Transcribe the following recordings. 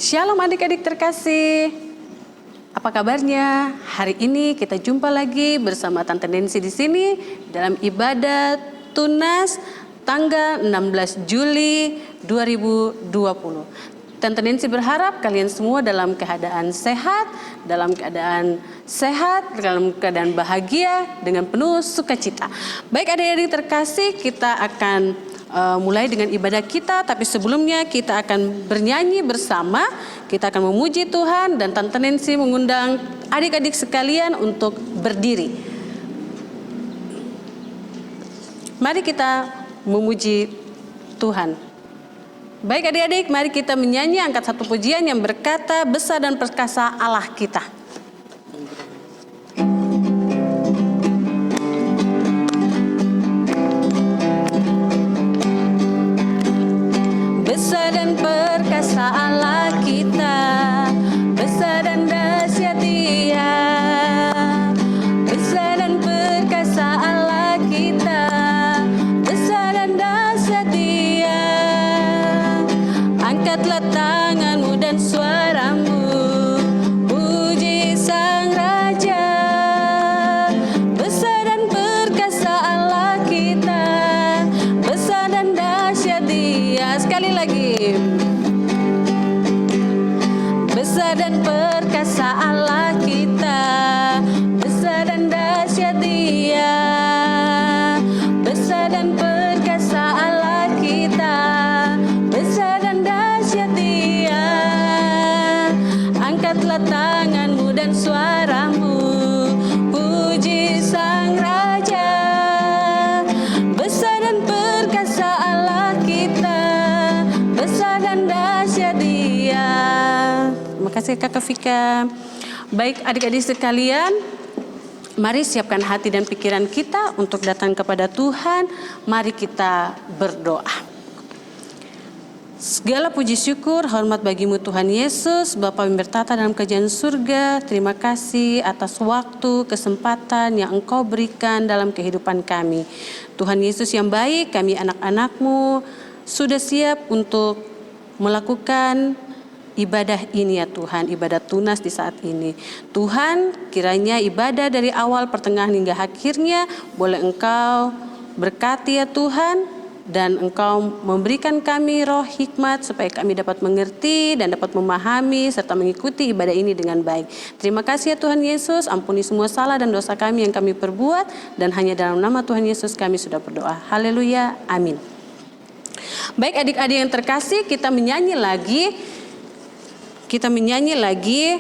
Shalom adik-adik terkasih. Apa kabarnya? Hari ini kita jumpa lagi bersama Tante Nancy di sini dalam ibadah Tunas tanggal 16 Juli 2020. Tante Nancy berharap kalian semua dalam keadaan sehat, dalam keadaan bahagia, dengan penuh sukacita. Baik adik-adik terkasih, kita akan mulai dengan ibadah kita, tapi sebelumnya kita akan bernyanyi bersama, kita akan memuji Tuhan, dan Tante Nancy mengundang adik-adik sekalian untuk berdiri. Mari kita memuji Tuhan. Baik adik-adik, mari kita menyanyi, angkat satu pujian yang berkata, besar dan perkasa Allah kita. Besar dan perkasa Allah kita, besar dan dahsyat Dia. Besar dan perkasa Allah kita, besar dan dahsyat Dia. Angkatlah tanganmu dan suaramu, puji Sang Raja. Besar dan perkasa Allah kita, besar dan dahsyat Dia. Sekali lagi. Besar dan perkasa Allah kita, besar dan dahsyat Dia. Besar dan perkasa Allah kita, besar dan dahsyat Dia. Angkatlah tanganmu dan suaramu, puji Sang Raja. Besar dan perkasa Allah kita, besar dan dahsyat Dia. Terima kasih Kakak Vika. Baik adik-adik sekalian, mari siapkan hati dan pikiran kita untuk datang kepada Tuhan. Mari kita berdoa. Segala puji syukur, hormat bagimu Tuhan Yesus, Bapa yang bertata dalam kerajaan surga. Terima kasih atas waktu, kesempatan yang Engkau berikan dalam kehidupan kami. Tuhan Yesus yang baik, kami anak-anak-Mu sudah siap untuk melakukan ibadah ini ya Tuhan, ibadah tunas di saat ini. Tuhan, kiranya ibadah dari awal, pertengahan hingga akhirnya boleh Engkau berkati ya Tuhan, dan Engkau memberikan kami roh hikmat supaya kami dapat mengerti dan dapat memahami serta mengikuti ibadah ini dengan baik. Terima kasih ya Tuhan Yesus, ampuni semua salah dan dosa kami yang kami perbuat, dan hanya dalam nama Tuhan Yesus kami sudah berdoa. Haleluya, amin. Baik adik-adik yang terkasih, kita menyanyi lagi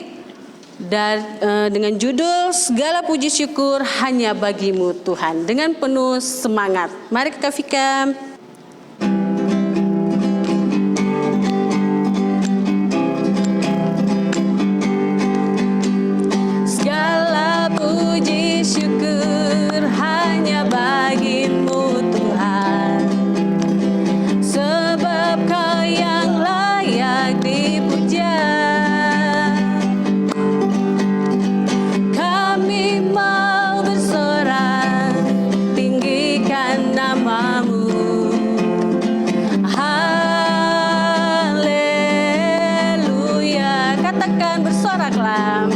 dengan judul segala puji syukur hanya bagimu Tuhan, dengan penuh semangat. Mari Kak Vika. Segala puji syukur hanya bagimu Tuhan, sebab Kau yang layak dipuja. Kami mau bersorak, tinggikan nama-Mu. Haleluya. Katakan bersoraklah.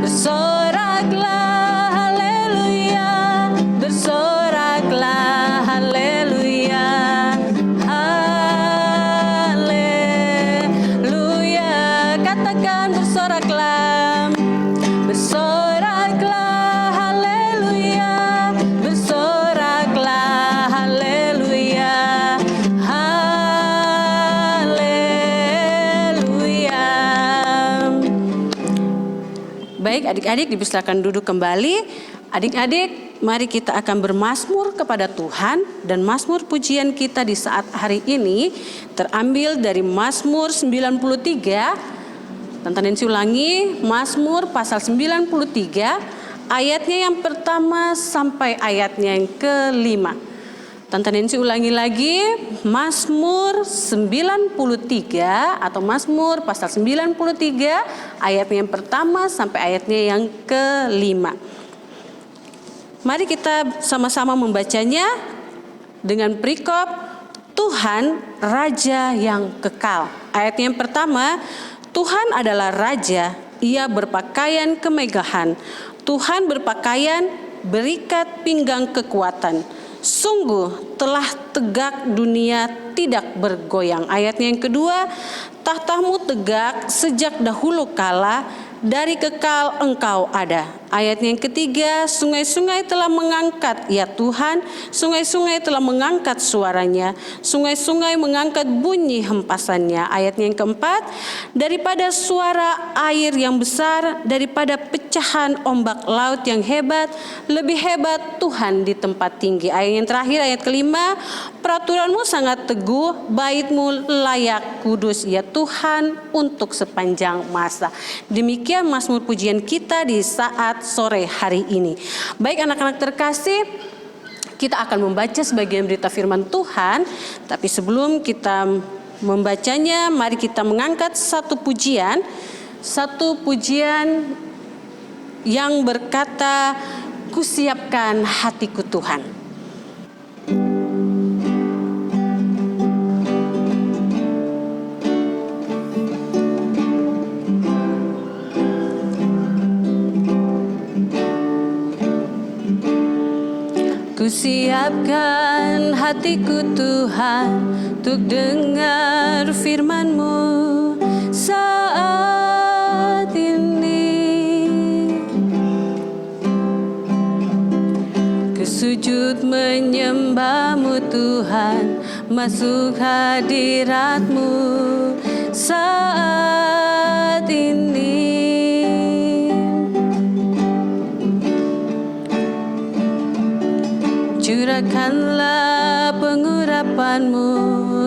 Bersoraklah, haleluya. Bersoraklah, haleluya. Haleluya. Katakan bersoraklah. Bersoraklah, haleluya. Bersoraklah, haleluya. Haleluya. Baik adik-adik, dipersilakan duduk kembali. Adik-adik, mari kita akan bermazmur kepada Tuhan, dan mazmur pujian kita di saat hari ini terambil dari Mazmur 93. Tante Nancy ulangi, Mazmur pasal 93, ayatnya yang pertama sampai ayatnya yang kelima. Tante Nancy ulangi lagi, Mazmur 93 atau Mazmur pasal 93, ayatnya yang pertama sampai ayatnya yang kelima. Mari kita sama-sama membacanya dengan perikop Tuhan Raja yang kekal. Ayat yang pertama, Tuhan adalah Raja, Ia berpakaian kemegahan. Tuhan berpakaian berikat pinggang kekuatan. Sungguh telah tegak dunia tidak bergoyang. Ayatnya yang kedua, tahtamu tegak sejak dahulu kala, dari kekal engkau ada. Ayat yang ketiga, sungai-sungai telah mengangkat, ya Tuhan, sungai-sungai telah mengangkat suaranya, sungai-sungai mengangkat bunyi hempasannya. Ayat yang keempat, daripada suara air yang besar, daripada pecahan ombak laut yang hebat, lebih hebat Tuhan di tempat tinggi. Ayat yang terakhir, ayat kelima, peraturanmu sangat teguh, bait-Mu layak kudus, ya Tuhan, untuk sepanjang masa. Demikian Mazmur pujian kita di saat sore hari ini. Baik anak-anak terkasih, kita akan membaca sebagian berita firman Tuhan, tapi sebelum kita membacanya, mari kita mengangkat satu pujian yang berkata, "Kusiapkan hatiku Tuhan." Kusiapkan hatiku Tuhan untuk dengar firman-Mu saat ini. Kusujud menyembah-Mu Tuhan, masuk hadirat-Mu saat ini. Curahkanlah pengurapan-Mu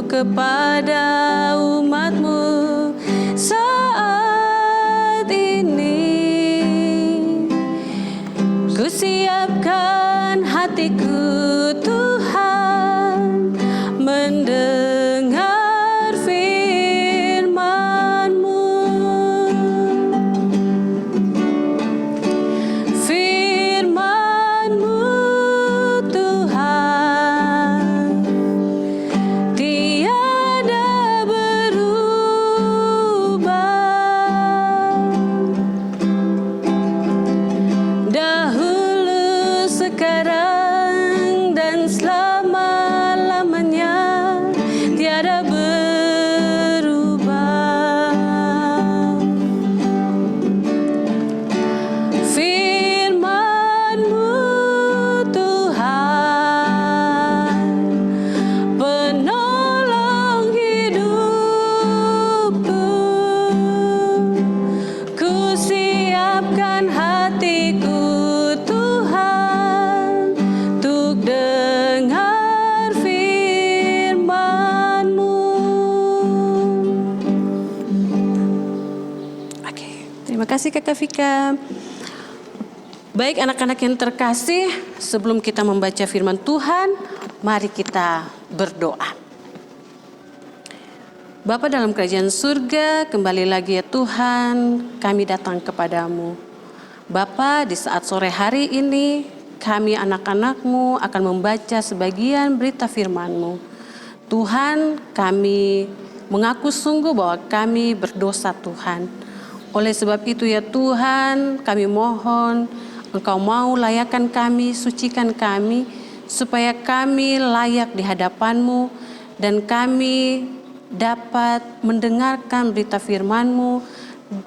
kepada umat-Mu saat ini. Kusiapkan hatiku Tuhan, mendengar firman-Mu. Firman-Mu Tuhan tiada berubah, dahulu, sekarang, dan selama-lamanya tiada berubah. Firman-Mu Tuhan, penolong hidupku. Kusiapkan hatiku Tuhan untuk dengar firman-Mu. Oke, terima kasih Kakak Vika. Baik anak-anak yang terkasih, sebelum kita membaca firman Tuhan, mari kita berdoa. Bapa dalam kerajaan surga, kembali lagi ya Tuhan, kami datang kepadamu. Bapa, di saat sore hari ini, kami anak-anak-Mu akan membaca sebagian berita firman-Mu. Tuhan, kami mengaku sungguh bahwa kami berdosa Tuhan. Oleh sebab itu ya Tuhan, kami mohon Engkau mau layakkan kami, sucikan kami, supaya kami layak di hadapan-Mu dan kami dapat mendengarkan berita firman-Mu,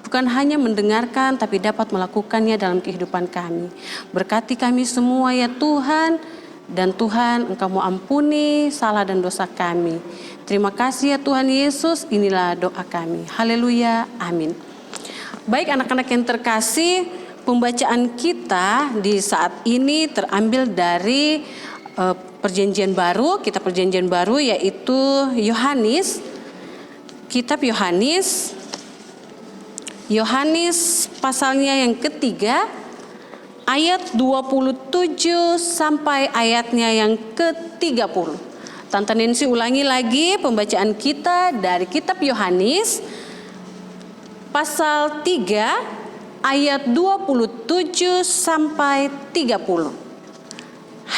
bukan hanya mendengarkan tapi dapat melakukannya dalam kehidupan kami. Berkati kami semua ya Tuhan, dan Tuhan Engkau mau ampuni salah dan dosa kami. Terima kasih ya Tuhan Yesus, inilah doa kami. Haleluya, amin. Baik anak-anak yang terkasih, pembacaan kita di saat ini terambil dari Perjanjian Baru, kitab Perjanjian Baru, yaitu Yohanes, kitab Yohanes pasalnya yang ketiga, ayat 27 sampai ayatnya yang ke-30. Tante Nancy ulangi lagi pembacaan kita dari kitab Yohanes pasal 3 ayat 27 sampai 30.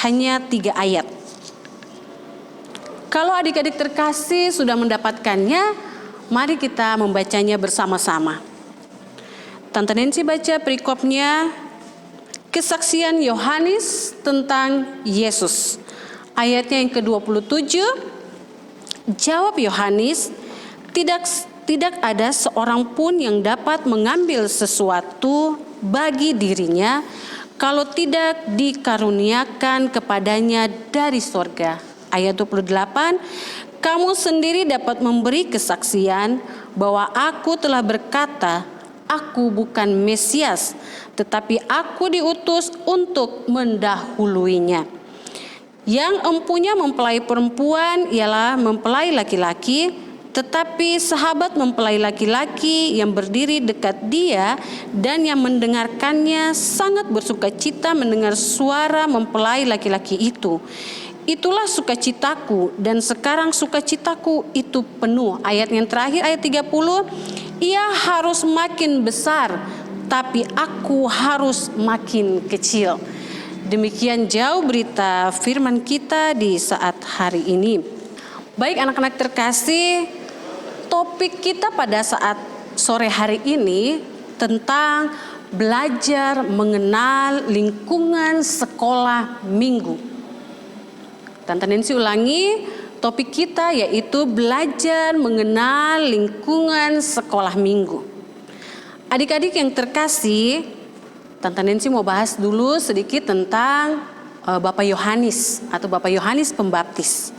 Hanya 3 ayat. Kalau adik-adik terkasih sudah mendapatkannya, Mari kita membacanya bersama-sama. Tante Nancy baca perikopnya, kesaksian Yohanes tentang Yesus. Ayatnya yang ke-27, jawab Yohanes, tidak ada seorang pun yang dapat mengambil sesuatu bagi dirinya kalau tidak dikaruniakan kepadanya dari sorga. Ayat 28, kamu sendiri dapat memberi kesaksian bahwa aku telah berkata, aku bukan Mesias, tetapi aku diutus untuk mendahuluinya. Yang empunya mempelai perempuan ialah mempelai laki-laki, tetapi sahabat mempelai laki-laki yang berdiri dekat dia dan yang mendengarkannya sangat bersukacita mendengar suara mempelai laki-laki itu. Itulah sukacitaku, dan sekarang sukacitaku itu penuh. Ayat yang terakhir, ayat 30, ia harus makin besar, tapi aku harus makin kecil. Demikian jauh berita firman kita di saat hari ini. Baik anak-anak terkasih, topik kita pada saat sore hari ini tentang belajar mengenal lingkungan sekolah minggu. Tante Nancy ulangi, topik kita yaitu belajar mengenal lingkungan sekolah minggu. Adik-adik yang terkasih, Tante Nancy mau bahas dulu sedikit tentang Bapak Yohanes atau Bapak Yohanes Pembaptis.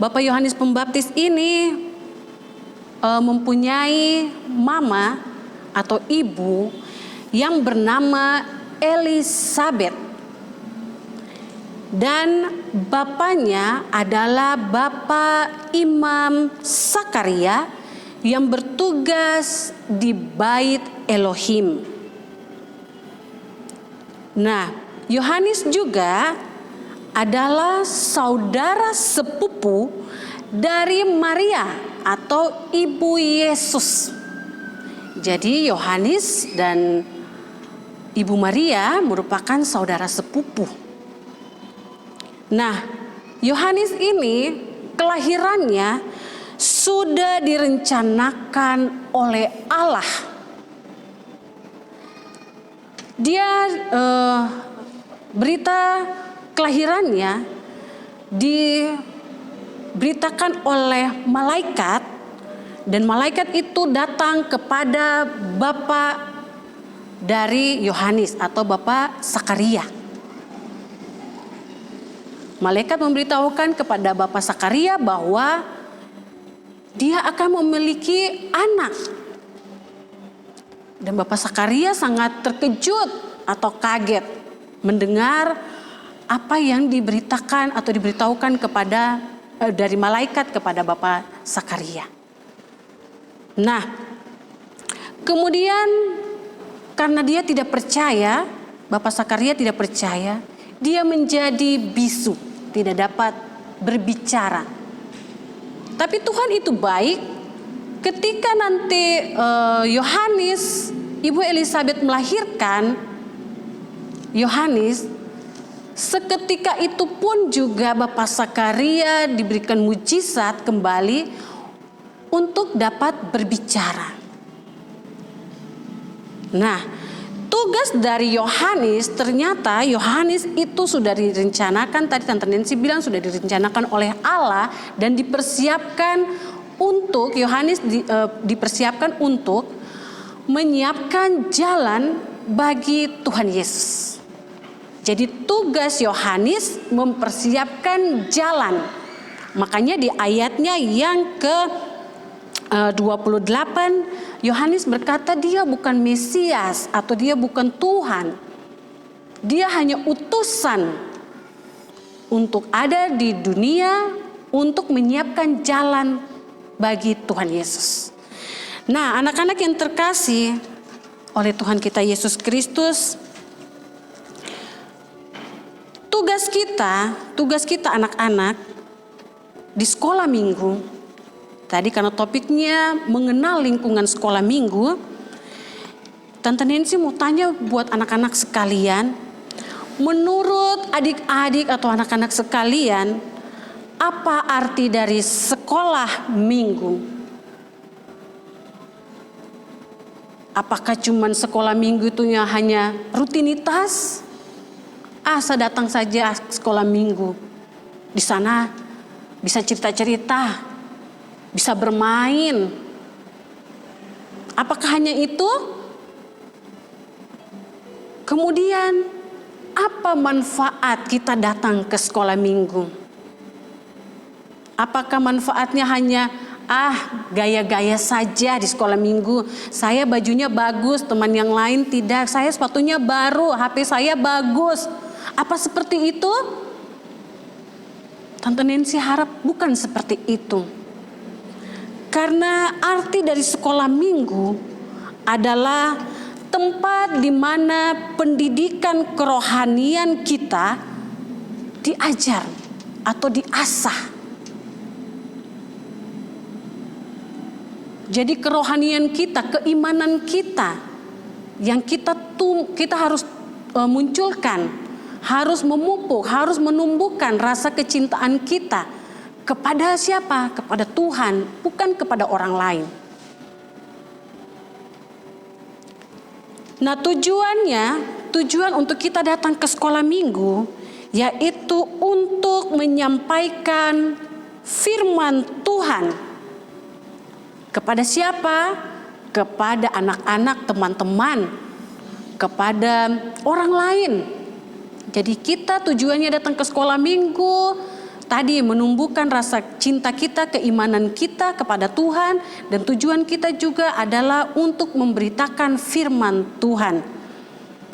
Bapak Yohanes Pembaptis ini mempunyai mama atau ibu yang bernama Elisabeth. Dan bapaknya adalah Bapak Imam Sakaria yang bertugas di Bait Elohim. Nah, Yohanes juga adalah saudara sepupu dari Maria atau Ibu Yesus. Jadi Yohanes dan Ibu Maria merupakan saudara sepupu. Nah, Yohanes ini kelahirannya sudah direncanakan oleh Allah. Dia berita kelahirannya diberitakan oleh malaikat, dan malaikat itu datang kepada bapak dari Yohanes atau Bapak Sakaria. Malaikat memberitahukan kepada Bapak Sakaria bahwa dia akan memiliki anak. Dan Bapak Sakaria sangat terkejut atau kaget mendengar apa yang diberitakan atau diberitahukan kepada dari malaikat kepada Bapak Sakaria. Nah, kemudian karena dia tidak percaya, Bapak Sakaria tidak percaya, dia menjadi bisu, tidak dapat berbicara. Tapi Tuhan itu baik. Ketika nanti Yohanes, Ibu Elisabeth melahirkan Yohanes, seketika itu pun juga Bapak Sakaria diberikan mujizat kembali untuk dapat berbicara. Nah, tugas dari Yohanes, ternyata Yohanes itu sudah direncanakan, tadi Tante Nancy bilang sudah direncanakan oleh Allah dan dipersiapkan untuk Yohanes dipersiapkan untuk menyiapkan jalan bagi Tuhan Yesus. Jadi tugas Yohanes mempersiapkan jalan. Makanya di ayatnya yang ke-28 Yohanes berkata dia bukan Mesias atau dia bukan Tuhan. Dia hanya utusan untuk ada di dunia untuk menyiapkan jalan bagi Tuhan Yesus. Nah, anak-anak yang terkasih oleh Tuhan kita Yesus Kristus, tugas kita anak-anak di sekolah minggu, tadi karena topiknya mengenal lingkungan sekolah minggu, Tante Nancy mau tanya buat anak-anak sekalian, menurut adik-adik atau anak-anak sekalian, apa arti dari sekolah minggu? Apakah cuman sekolah minggu itu hanya rutinitas? Saya datang saja sekolah minggu. Di sana bisa cerita-cerita, bisa bermain. Apakah hanya itu? Kemudian, apa manfaat kita datang ke sekolah minggu? Apakah manfaatnya hanya gaya-gaya saja di sekolah minggu? Saya bajunya bagus, teman yang lain tidak. Saya sepatunya baru, HP saya bagus. Apa seperti itu? Tante Nancy harap bukan seperti itu. Karena arti dari sekolah minggu adalah tempat di mana pendidikan kerohanian kita diajar atau diasah. Jadi kerohanian kita, keimanan kita yang kita harus munculkan, harus memupuk, harus menumbuhkan rasa kecintaan kita kepada siapa? Kepada Tuhan, bukan kepada orang lain. Nah, tujuan untuk kita datang ke sekolah minggu yaitu untuk menyampaikan firman Tuhan. Kepada siapa? Kepada anak-anak, teman-teman, kepada orang lain. Jadi kita tujuannya datang ke sekolah minggu tadi menumbuhkan rasa cinta kita, keimanan kita kepada Tuhan, dan tujuan kita juga adalah untuk memberitakan firman Tuhan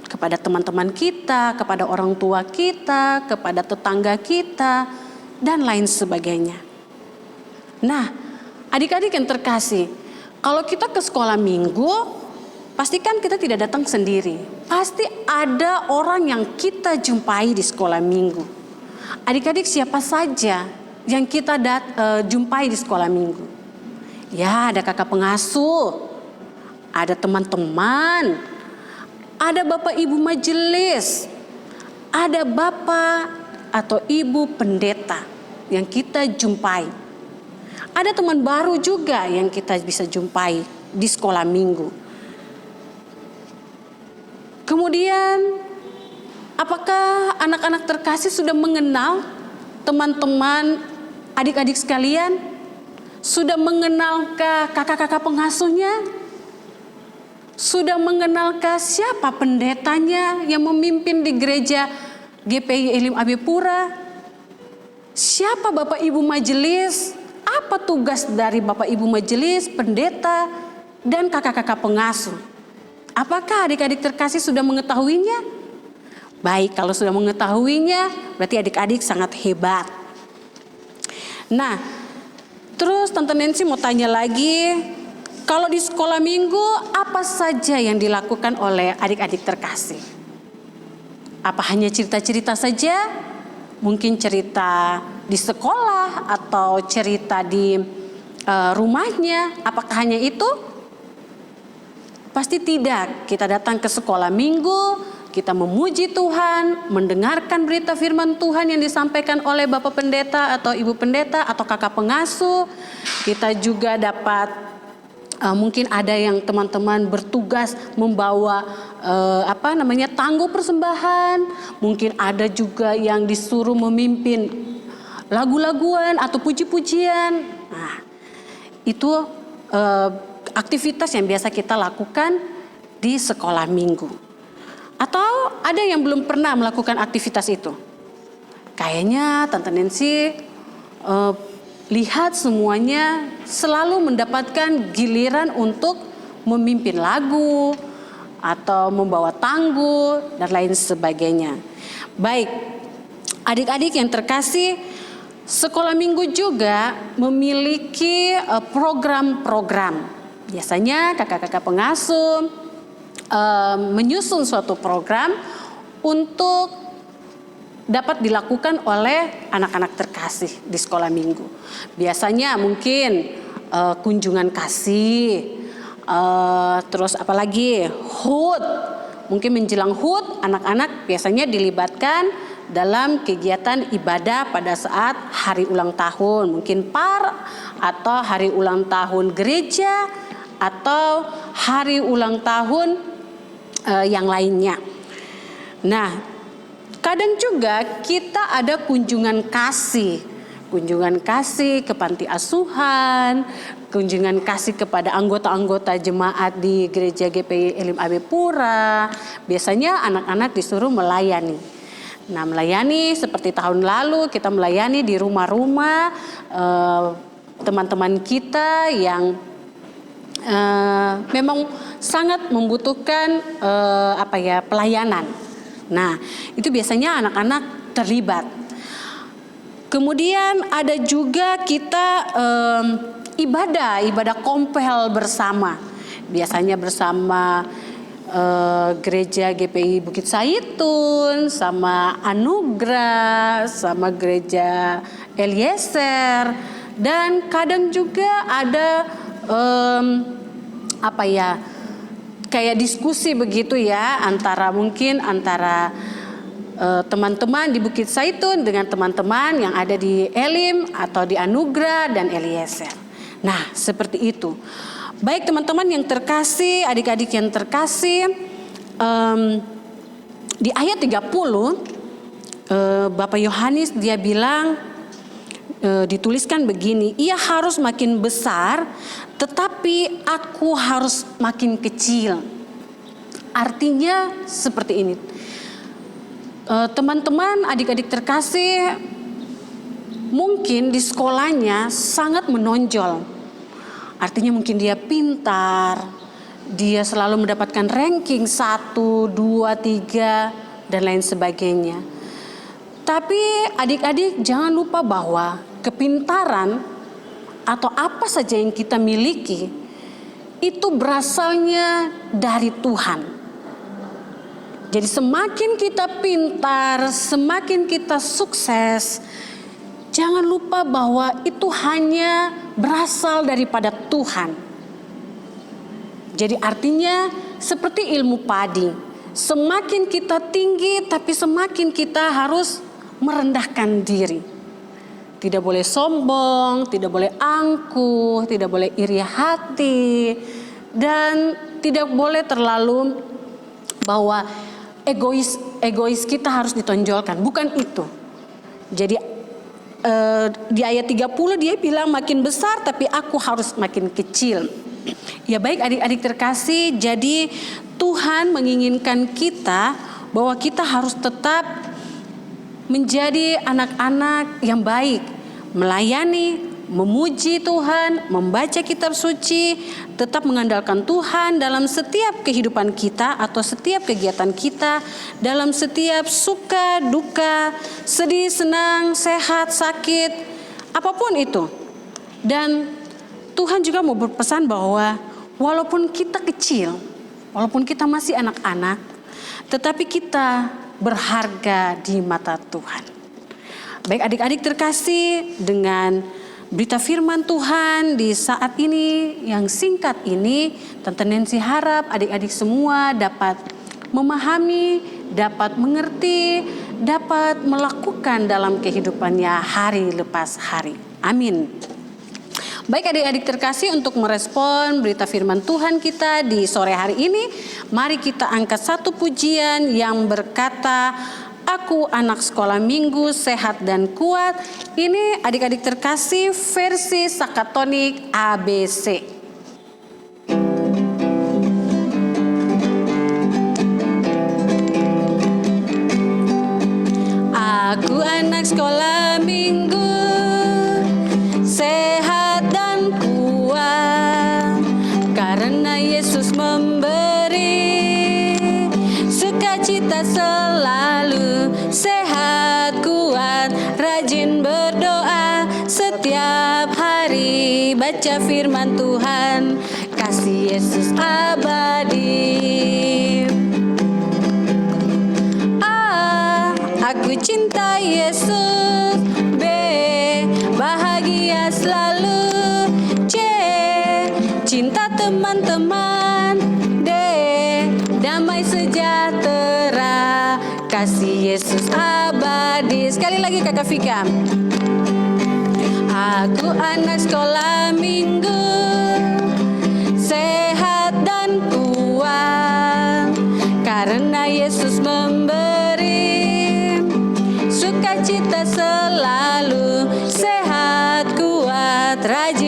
kepada teman-teman kita, kepada orang tua kita, kepada tetangga kita, dan lain sebagainya. Nah, adik-adik yang terkasih, kalau kita ke sekolah minggu, pastikan kita tidak datang sendiri. Pasti ada orang yang kita jumpai di sekolah minggu. Adik-adik, siapa saja yang kita jumpai di sekolah minggu? Ya, ada kakak pengasuh, ada teman-teman, ada bapak ibu majelis, ada bapak atau ibu pendeta yang kita jumpai. Ada teman baru juga yang kita bisa jumpai di sekolah minggu. Kemudian, apakah anak-anak terkasih sudah mengenal teman-teman adik-adik sekalian? Sudah mengenalkah kakak-kakak pengasuhnya? Sudah mengenalkah siapa pendetanya yang memimpin di gereja GPI Elim Abe Pura? Siapa bapak ibu majelis? Apa tugas dari bapak ibu majelis, pendeta, dan kakak-kakak pengasuh? Apakah adik-adik terkasih sudah mengetahuinya? Baik, kalau sudah mengetahuinya, berarti adik-adik sangat hebat. Nah, terus Tante Nancy mau tanya lagi, kalau di sekolah minggu, apa saja yang dilakukan oleh adik-adik terkasih? Apa hanya cerita-cerita saja? Mungkin cerita di sekolah atau cerita di rumahnya? Apakah hanya itu? Pasti tidak. Kita datang ke sekolah minggu, kita memuji Tuhan, mendengarkan berita firman Tuhan yang disampaikan oleh Bapak Pendeta atau Ibu Pendeta atau kakak pengasuh. Kita juga dapat mungkin ada yang teman-teman bertugas membawa tangguh persembahan. Mungkin ada juga yang disuruh memimpin lagu-laguan atau puji-pujian. Nah, itu aktivitas yang biasa kita lakukan di sekolah minggu. Atau ada yang belum pernah melakukan aktivitas itu? Kayaknya Tante Nancy lihat semuanya selalu mendapatkan giliran untuk memimpin lagu atau membawa tangguh dan lain sebagainya. Baik, adik-adik yang terkasih, sekolah minggu juga memiliki program-program. Biasanya kakak-kakak pengasuh menyusun suatu program untuk dapat dilakukan oleh anak-anak terkasih di sekolah minggu. Biasanya mungkin kunjungan kasih, terus apalagi HUT. Mungkin menjelang HUT, anak-anak biasanya dilibatkan dalam kegiatan ibadah pada saat hari ulang tahun, mungkin PAR atau hari ulang tahun gereja atau hari ulang tahun yang lainnya. Nah, kadang juga kita ada kunjungan kasih ke panti asuhan, kunjungan kasih kepada anggota-anggota jemaat di gereja GPI Elim AB Pura. Biasanya anak-anak disuruh melayani. Nah, melayani seperti tahun lalu kita melayani di rumah-rumah teman-teman kita yang memang sangat membutuhkan pelayanan. Nah, itu biasanya anak-anak terlibat. Kemudian ada juga kita ibadah kompel bersama. Biasanya bersama gereja GPI Bukit Saitun, sama Anugerah, sama gereja Eliezer, dan kadang juga ada kayak diskusi begitu ya antara teman-teman di Bukit Saitun dengan teman-teman yang ada di Elim atau di Anugerah dan Eliezer. Nah, seperti itu. Baik teman-teman yang terkasih, adik-adik yang terkasih, di ayat 30 Bapak Yohanes dia bilang, dituliskan begini, ia harus makin besar tetapi aku harus makin kecil. Artinya seperti ini. Teman-teman, adik-adik terkasih, mungkin di sekolahnya sangat menonjol. Artinya mungkin dia pintar, dia selalu mendapatkan ranking 1, 2, 3 dan lain sebagainya. Tapi adik-adik jangan lupa bahwa kepintaran atau apa saja yang kita miliki itu berasalnya dari Tuhan. Jadi semakin kita pintar, semakin kita sukses, jangan lupa bahwa itu hanya berasal daripada Tuhan. Jadi artinya seperti ilmu padi, semakin kita tinggi tapi semakin kita harus merendahkan diri. Tidak boleh sombong, tidak boleh angkuh, tidak boleh iri hati, dan tidak boleh terlalu bahwa egois kita harus ditonjolkan. Bukan itu. Jadi di ayat 30 dia bilang makin besar tapi aku harus makin kecil. Ya baik adik-adik terkasih, jadi Tuhan menginginkan kita bahwa kita harus tetap menjadi anak-anak yang baik, melayani, memuji Tuhan, membaca kitab suci, tetap mengandalkan Tuhan dalam setiap kehidupan kita atau setiap kegiatan kita, dalam setiap suka, duka, sedih, senang, sehat, sakit, apapun itu. Dan Tuhan juga mau berpesan bahwa walaupun kita kecil, walaupun kita masih anak-anak, tetapi kita berharga di mata Tuhan. Baik adik-adik terkasih, dengan berita firman Tuhan di saat ini yang singkat ini, Tante Nancy harap adik-adik semua dapat memahami, dapat mengerti, dapat melakukan dalam kehidupannya hari lepas hari. Amin. Baik adik-adik terkasih, untuk merespon berita firman Tuhan kita di sore hari ini, mari kita angkat satu pujian yang berkata, Aku anak sekolah minggu sehat dan kuat. Ini adik-adik terkasih versi Sakatonik ABC. Aku anak sekolah minggu sehat dan kuat, karena Yesus memberi sukacita selalu. Sehat, kuat, rajin berdoa setiap hari, baca firman Tuhan, kasih Yesus abadi. A, aku cinta Yesus. B, bahagia selalu. C, cinta teman-teman. D, damai sejahtera, kasih Yesus abadi. Sekali lagi Kakak Vika. Aku anak sekolah minggu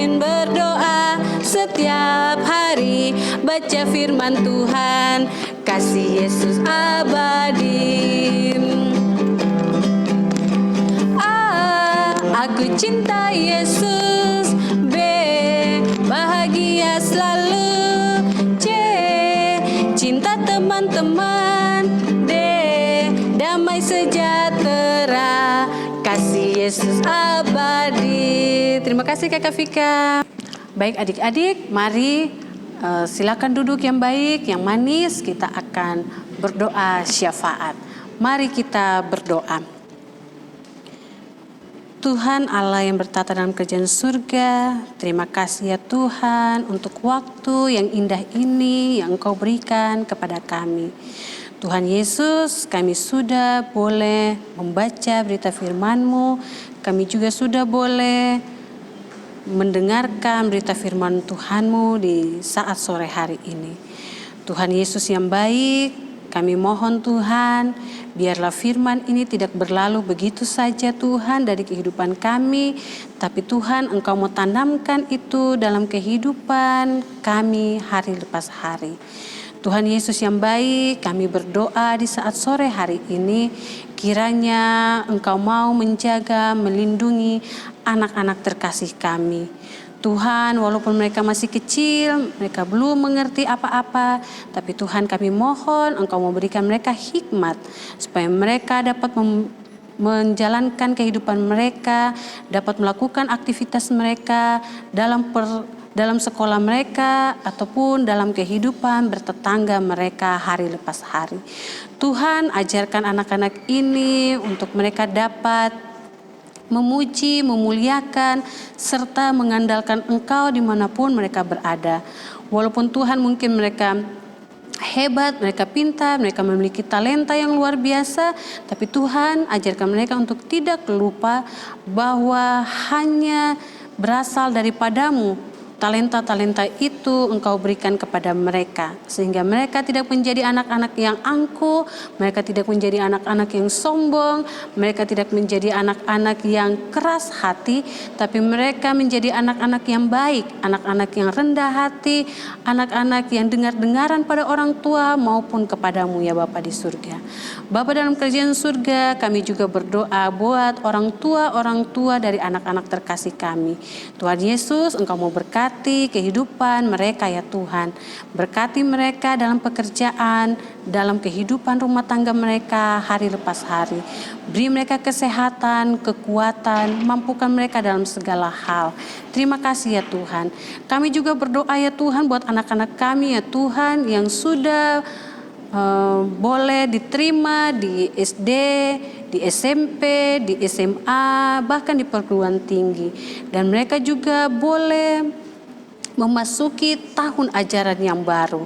rajin berdoa setiap hari, baca firman Tuhan, kasih Yesus abadi. A, aku cinta Yesus. B, bahagia selalu. C, cinta teman-teman. D, damai sejahtera, kasih Yesus abadi. Terima kasih Kakak Vika. Baik adik-adik, mari silakan duduk yang baik, yang manis. Kita akan berdoa syafaat. Mari kita berdoa. Tuhan Allah yang bertata dalam kerajaan surga, terima kasih ya Tuhan untuk waktu yang indah ini yang Engkau berikan kepada kami. Tuhan Yesus, kami sudah boleh membaca berita firman-Mu, kami juga sudah boleh mendengarkan berita firman Tuhan-Mu di saat sore hari ini. Tuhan Yesus yang baik, kami mohon Tuhan, biarlah firman ini tidak berlalu begitu saja Tuhan dari kehidupan kami, tapi Tuhan Engkau mau tanamkan itu dalam kehidupan kami hari lepas hari. Tuhan Yesus yang baik, kami berdoa di saat sore hari ini, kiranya Engkau mau menjaga, melindungi anak-anak terkasih kami. Tuhan, walaupun mereka masih kecil, mereka belum mengerti apa-apa, tapi Tuhan kami mohon Engkau memberikan mereka hikmat, supaya mereka dapat menjalankan kehidupan mereka, dapat melakukan aktivitas mereka dalam sekolah mereka, ataupun dalam kehidupan bertetangga mereka hari lepas hari. Tuhan, ajarkan anak-anak ini untuk mereka dapat memuji, memuliakan, serta mengandalkan Engkau dimanapun mereka berada. Walaupun Tuhan mungkin mereka hebat, mereka pintar, mereka memiliki talenta yang luar biasa, tapi Tuhan ajarkan mereka untuk tidak lupa bahwa hanya berasal daripada-Mu. Talenta-talenta itu Engkau berikan kepada mereka, sehingga mereka tidak menjadi anak-anak yang angkuh, mereka tidak menjadi anak-anak yang sombong, mereka tidak menjadi anak-anak yang keras hati, tapi mereka menjadi anak-anak yang baik, anak-anak yang rendah hati, anak-anak yang dengar-dengaran pada orang tua maupun kepadamu ya Bapa di surga. Bapa dalam kerajaan surga, kami juga berdoa buat orang tua dari anak-anak terkasih kami. Tuhan Yesus, Engkau mau berkati kehidupan mereka ya Tuhan. Berkati mereka dalam pekerjaan, dalam kehidupan rumah tangga mereka hari lepas hari. Beri mereka kesehatan, kekuatan, mampukan mereka dalam segala hal. Terima kasih ya Tuhan. Kami juga berdoa ya Tuhan buat anak-anak kami ya Tuhan yang sudah boleh diterima di SD, di SMP, di SMA, bahkan di perguruan tinggi. Dan mereka juga boleh memasuki tahun ajaran yang baru.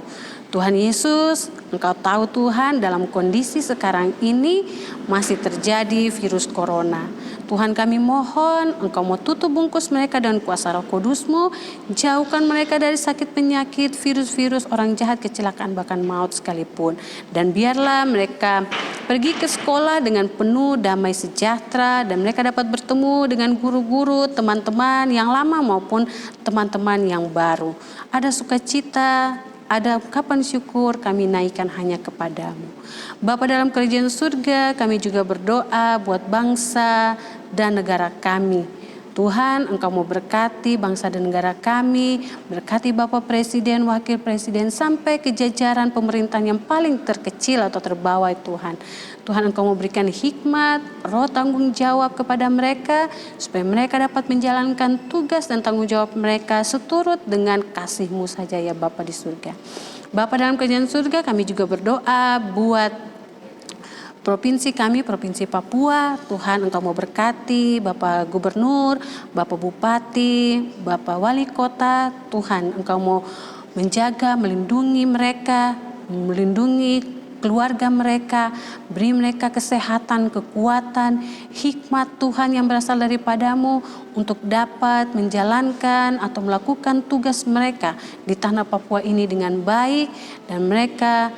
Tuhan Yesus, Engkau tahu Tuhan dalam kondisi sekarang ini masih terjadi virus corona. Tuhan kami mohon Engkau mau tutup bungkus mereka dengan kuasa Roh Kudus-Mu, jauhkan mereka dari sakit penyakit, virus-virus, orang jahat, kecelakaan, bahkan maut sekalipun. Dan biarlah mereka pergi ke sekolah dengan penuh damai sejahtera, dan mereka dapat bertemu dengan guru-guru, teman-teman yang lama maupun teman-teman yang baru. Ada sukacita, ada ungkapan syukur, kami naikkan hanya kepadamu. Bapa dalam kerajaan surga, kami juga berdoa buat bangsa dan negara kami. Tuhan, Engkau mau berkati bangsa dan negara kami, berkati Bapak Presiden, Wakil Presiden, sampai ke jajaran pemerintahan yang paling terkecil atau terbawah Tuhan. Tuhan, Engkau mau berikan hikmat, roh tanggung jawab kepada mereka, supaya mereka dapat menjalankan tugas dan tanggung jawab mereka seturut dengan kasih-Mu saja ya Bapa di surga. Bapa dalam kerajaan surga, kami juga berdoa buat provinsi kami, Provinsi Papua. Tuhan, Engkau mau berkati Bapak Gubernur, Bapak Bupati, Bapak Wali Kota. Tuhan, Engkau mau menjaga, melindungi mereka, melindungi keluarga mereka, beri mereka kesehatan, kekuatan, hikmat Tuhan yang berasal daripada-Mu untuk dapat menjalankan atau melakukan tugas mereka di tanah Papua ini dengan baik, dan mereka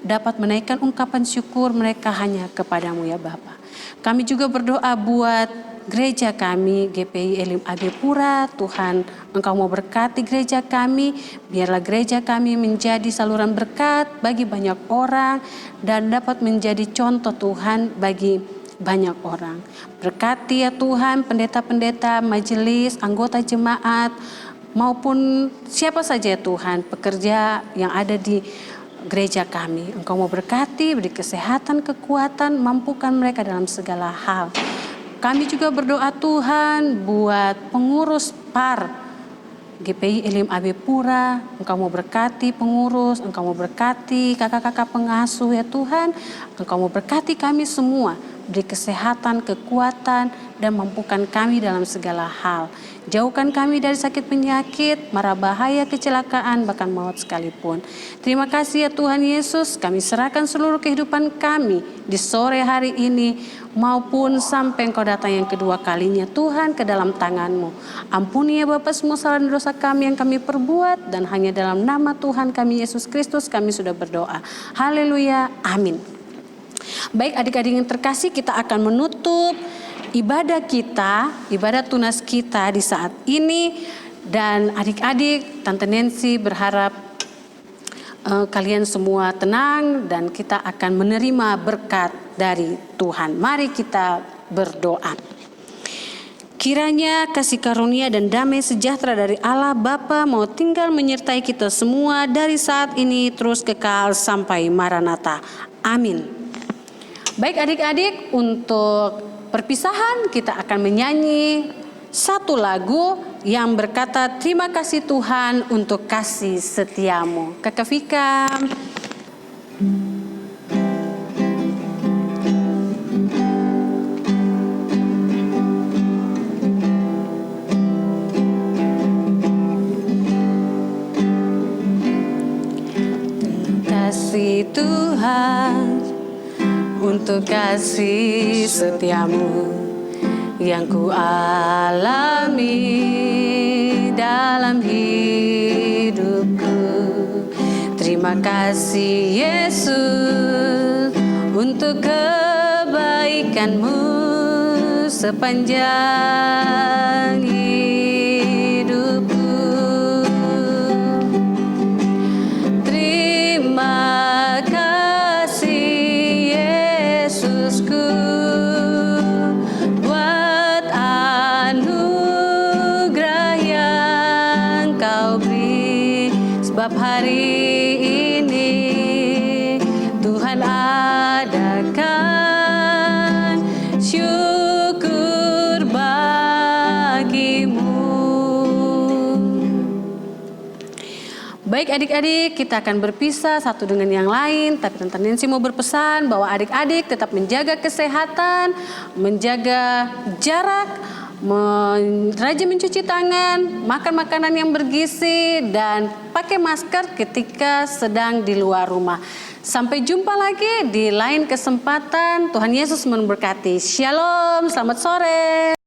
dapat menaikkan ungkapan syukur mereka hanya kepadamu ya Bapa. Kami juga berdoa buat gereja kami, GPI Elim AB Pura. Tuhan, Engkau mau berkati gereja kami, biarlah gereja kami menjadi saluran berkat bagi banyak orang dan dapat menjadi contoh Tuhan bagi banyak orang. Berkati ya Tuhan pendeta-pendeta, majelis, anggota jemaat, maupun siapa saja ya Tuhan, pekerja yang ada di gereja kami. Engkau mau berkati, beri kesehatan, kekuatan, mampukan mereka dalam segala hal. Kami juga berdoa Tuhan buat pengurus PAR GPI Elim AB Pura. Engkau mau berkati pengurus, Engkau mau berkati kakak-kakak pengasuh ya Tuhan. Engkau mau berkati kami semua, beri kesehatan, kekuatan, dan mampukan kami dalam segala hal. Jauhkan kami dari sakit penyakit, mara bahaya, kecelakaan, bahkan maut sekalipun. Terima kasih ya Tuhan Yesus, kami serahkan seluruh kehidupan kami di sore hari ini, maupun sampai Engkau datang yang kedua kalinya Tuhan ke dalam tangan-Mu. Ampuni ya Bapa semua salah dan dosa kami yang kami perbuat, dan hanya dalam nama Tuhan kami Yesus Kristus kami sudah berdoa. Haleluya, amin. Baik adik-adik yang terkasih, kita akan menutup ibadah kita, ibadah tunas kita di saat ini. Dan adik-adik, Tante Nancy berharap kalian semua tenang dan kita akan menerima berkat dari Tuhan. Mari kita berdoa. Kiranya kasih karunia dan damai sejahtera dari Allah Bapa mau tinggal menyertai kita semua dari saat ini terus kekal sampai Maranatha. Amin. Baik adik-adik, untuk perpisahan kita akan menyanyi satu lagu yang berkata terima kasih Tuhan untuk kasih setiamu. Kakak Vika. Terima kasih Tuhan untuk kasih setiamu yang ku alami dalam hidupku. Terima kasih Yesus untuk kebaikan-Mu sepanjang hidupku. Terima kasih Yesusku buat anugerah yang Kau beri, sebab hari ini Tuhan adakan syukur bagimu. Baik adik-adik, kita akan berpisah satu dengan yang lain, tapi Tante Nancy mau berpesan bahwa adik-adik tetap menjaga kesehatan, menjaga jarak, rajin mencuci tangan, makan makanan yang bergizi, dan pakai masker ketika sedang di luar rumah. Sampai jumpa lagi di lain kesempatan. Tuhan Yesus memberkati. Shalom, selamat sore.